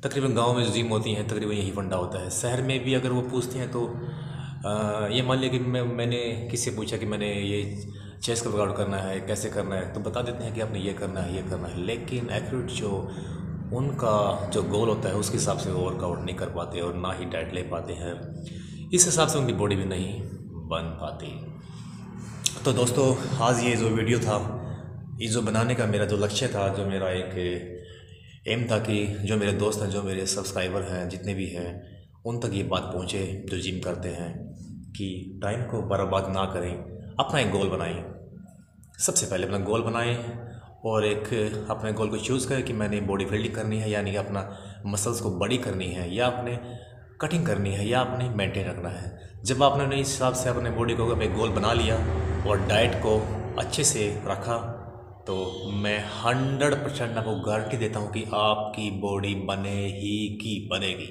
तकरीबन गांव में जो जिम होती हैं तकरीबन यही फंडा होता है। शहर में भी अगर वो पूछते हैं तो ये मान लिया कि मैंने किसी से पूछा कि मैंने ये चेस्ट का वर्कआउट करना है, कैसे करना है, तो बता देते हैं कि आपने ये करना है, ये करना है। लेकिन एक्यूरेट जो उनका जो गोल होता है उसके हिसाब से वो वर्कआउट नहीं कर पाते और ना ही डाइट ले पाते हैं। इस हिसाब से उनकी बॉडी भी नहीं बन पाती। तो दोस्तों, आज ये जो वीडियो था, ये जो बनाने का मेरा जो लक्ष्य था, जो मेरा एक एम था कि जो मेरे दोस्त हैं, जो मेरे सब्सक्राइबर हैं, जितने भी हैं, उन तक ये बात पहुँचे जो जिम करते हैं कि टाइम को बर्बाद ना करें, अपना एक गोल बनाएं। सबसे पहले अपना गोल बनाएं और एक अपने गोल को चूज़ करें कि मैंने बॉडी बिल्डिंग करनी है, यानी कि अपना मसल्स को बड़ी करनी है, या अपने कटिंग करनी है, या अपने मेंटेन रखना है। जब आपने इस हिसाब से अपने बॉडी को एक गोल बना लिया और डाइट को अच्छे से रखा, तो मैं 100% आपको गारंटी देता हूँ कि आपकी बॉडी बने ही की बनेगी।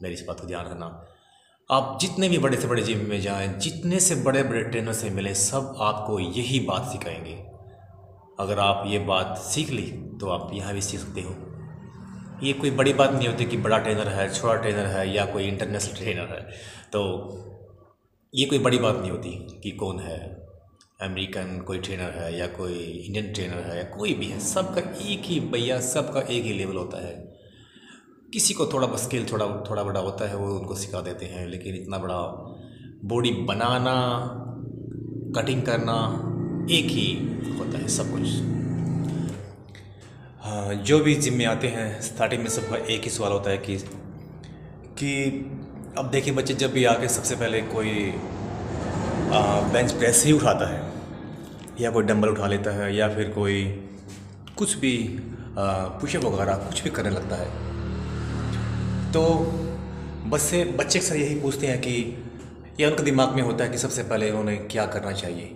मेरी इस बात को ध्यान रखना। आप जितने भी बड़े से बड़े जिम में जाएं, जितने से बड़े बड़े ट्रेनर से मिलें, सब आपको यही बात सिखाएंगे। अगर आप ये बात सीख ली तो आप यहाँ भी सीख सकते हो। ये कोई बड़ी बात नहीं होती कि बड़ा ट्रेनर है, छोटा ट्रेनर है, या कोई इंटरनेशनल ट्रेनर है। तो ये कोई बड़ी बात नहीं होती कि कौन है, अमेरिकन कोई ट्रेनर है या कोई इंडियन ट्रेनर है या कोई भी है। सबका एक ही भैया, सबका एक ही लेवल होता है। किसी को थोड़ा स्किल थोड़ा बड़ा होता है, वो उनको सिखा देते हैं, लेकिन इतना बड़ा बॉडी बनाना, कटिंग करना एक ही होता है सब कुछ। हाँ, जो भी जिम में आते हैं स्टार्टिंग में सबका एक ही सवाल होता है कि अब देखिए बच्चे, जब भी आके सबसे पहले कोई बेंच प्रेस ही उठाता है, या कोई डंबल उठा लेता है, या फिर कोई कुछ भी पुशअप वगैरह कुछ भी करने लगता है, तो बच्चे अक्सर यही पूछते हैं कि या उनके दिमाग में होता है कि सबसे पहले उन्हें क्या करना चाहिए।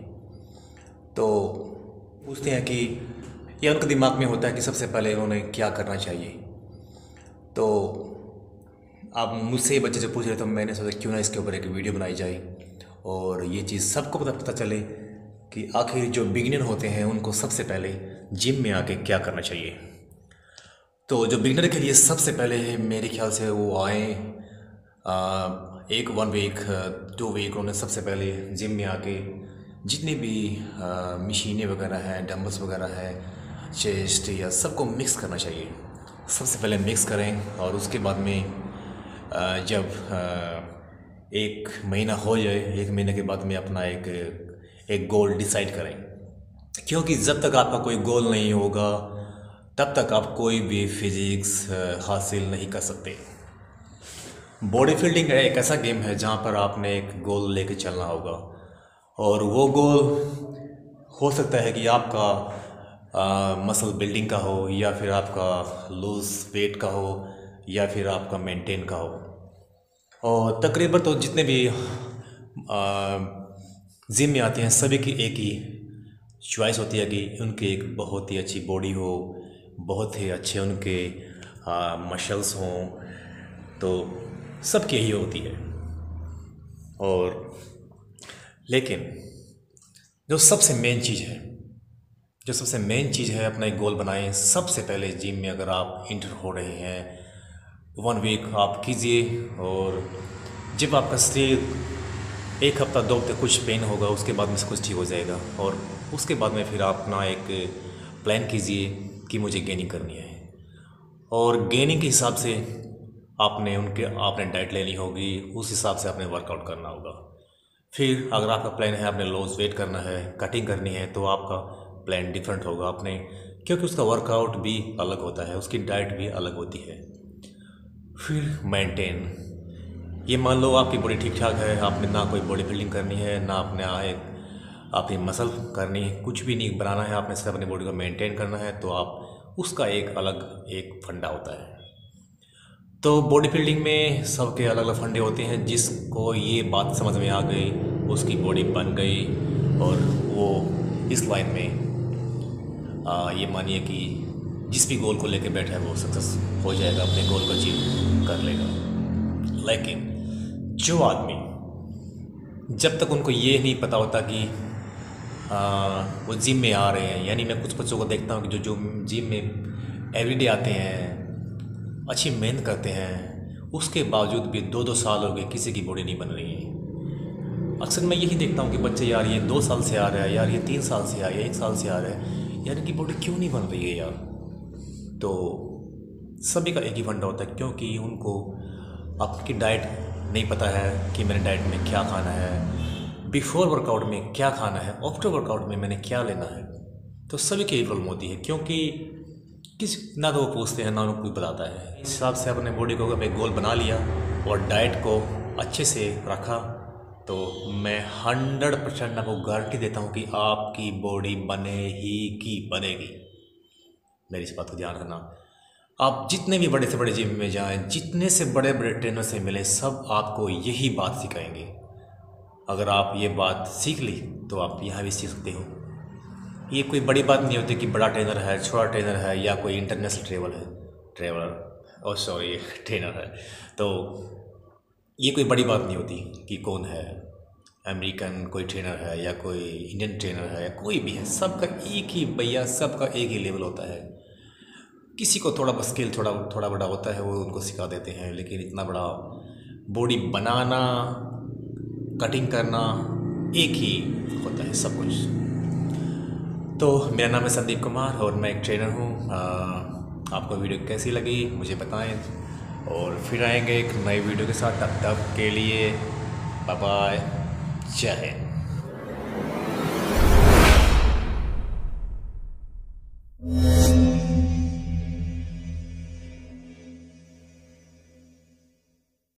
तो पूछते हैं कि या उनके दिमाग में होता है कि सबसे पहले उन्हें क्या करना चाहिए। तो आप मुझसे ये बच्चे जो पूछ रहे, तो मैंने सोचा क्यों ना इसके ऊपर एक वीडियो बनाई जाए और ये चीज़ सबको पता चले कि आखिर जो बिगिनर होते हैं उनको सबसे पहले जिम में आके क्या करना चाहिए। तो जो बिगिनर के लिए सबसे पहले मेरे ख्याल से वो आए एक 1 वीक 2 वीक, उन्हें सबसे पहले जिम में आके जितनी भी मशीनें वगैरह हैं, डंबल्स वगैरह है, चेस्ट या सबको मिक्स करना चाहिए। सबसे पहले मिक्स करें और उसके बाद में जब 1 महीना हो जाए, 1 महीने के बाद में अपना एक गोल डिसाइड करें। क्योंकि जब तक आपका कोई गोल नहीं होगा तब तक आप कोई भी फिजिक्स हासिल नहीं कर सकते। बॉडी बिल्डिंग एक ऐसा गेम है जहाँ पर आपने एक गोल लेके चलना होगा, और वो गोल हो सकता है कि आपका मसल बिल्डिंग का हो, या फिर आपका लूज वेट का हो, या फिर आपका मेंटेन का हो। और तकरीबन तो जितने भी जिम में आते हैं सभी की एक ही चॉइस होती है कि उनकी एक बहुत ही अच्छी बॉडी हो, बहुत ही अच्छे उनके मसल्स हों, तो सबकी यही होती है। और लेकिन जो सबसे मेन चीज़ है, अपना एक गोल बनाएं। सबसे पहले जिम में अगर आप इंटर हो रहे हैं, 1 वीक आप कीजिए, और जब आपका शरीर 1 हफ्ता 2 हफ्ते कुछ पेन होगा, उसके बाद में सब कुछ ठीक हो जाएगा। और उसके बाद में फिर आप अपना एक प्लान कीजिए कि मुझे गेनिंग करनी है, और गेनिंग के हिसाब से आपने डाइट लेनी होगी, उस हिसाब से आपने वर्कआउट करना होगा। फिर अगर आपका प्लान है आपने लॉस वेट करना है, कटिंग करनी है, तो आपका प्लान डिफरेंट होगा क्योंकि उसका वर्कआउट भी अलग होता है, उसकी डाइट भी अलग होती है। फिर मेंटेन, ये मान लो आपकी बॉडी ठीक ठाक है, आपने ना कोई बॉडी बिल्डिंग करनी है, ना आपने मसल करनी है, कुछ भी नहीं बनाना है, आपने सिर्फ अपनी बॉडी को मेंटेन करना है, तो आप उसका एक अलग एक फंडा होता है। तो बॉडी बिल्डिंग में सबके अलग अलग फंडे होते हैं। जिसको ये बात समझ में आ गई, उसकी बॉडी बन गई, और वो इस लाइन में ये मानिए कि जिस भी गोल को लेकर बैठा है वो सक्सेस हो जाएगा, अपने गोल को अचीव कर लेगा। लेकिन जो आदमी, जब तक उनको ये नहीं पता होता कि वो जिम में आ रहे हैं। यानी मैं कुछ बच्चों को देखता हूँ कि जो जिम में एवरीडे आते हैं, अच्छी मेहनत करते हैं, उसके बावजूद भी 2-2 साल हो गए, किसी की बॉडी नहीं बन रही है। अक्सर मैं यही देखता हूँ कि बच्चे यार ये 2 साल से आ रहा है, यार ये 3 साल से आ रहा है, 1 साल से आ रहा है, यार इनकी बॉडी क्यों नहीं बन रही है यार। तो सभी का एक ही फंडा होता है, क्योंकि उनको आपकी डाइट नहीं पता है कि मैंने डाइट में क्या खाना है, बिफोर वर्कआउट में क्या खाना है, आफ्टर वर्कआउट में मैंने क्या लेना है। तो सभी की प्रॉब्लम होती है, क्योंकि किस ना तो वो पूछते हैं ना उनको कोई बताता है। इस हिसाब से अपने बॉडी को अगर मैं गोल बना लिया और डाइट को अच्छे से रखा, तो मैं 100% आपको गारंटी देता हूँ कि आपकी बॉडी बने ही की बनेगी। मेरी इस बात का ध्यान रखना। आप जितने भी बड़े से बड़े जिम में जाएं, जितने से बड़े बड़े ट्रेनर से मिले, सब आपको यही बात सिखाएंगे। अगर आप ये बात सीख ली तो आप यहाँ भी सीख सकते हो। ये कोई बड़ी बात नहीं होती कि बड़ा ट्रेनर है, छोटा ट्रेनर है, या कोई इंटरनेशनल ट्रेनर है। तो ये कोई बड़ी बात नहीं होती कि कौन है, अमेरिकन कोई ट्रेनर है या कोई इंडियन ट्रेनर है या कोई भी है, सबका एक ही भैया, सबका एक ही लेवल होता है। किसी को थोड़ा स्किल थोड़ा बड़ा होता है, वो उनको सिखा देते हैं, लेकिन इतना बड़ा बॉडी बनाना, कटिंग करना एक ही होता है सब कुछ। तो मेरा नाम है संदीप कुमार और मैं एक ट्रेनर हूँ। आपको वीडियो कैसी लगी मुझे बताएं, और फिर आएंगे एक नई वीडियो के साथ। तब तक के लिए बाय बाय, जय हिंद।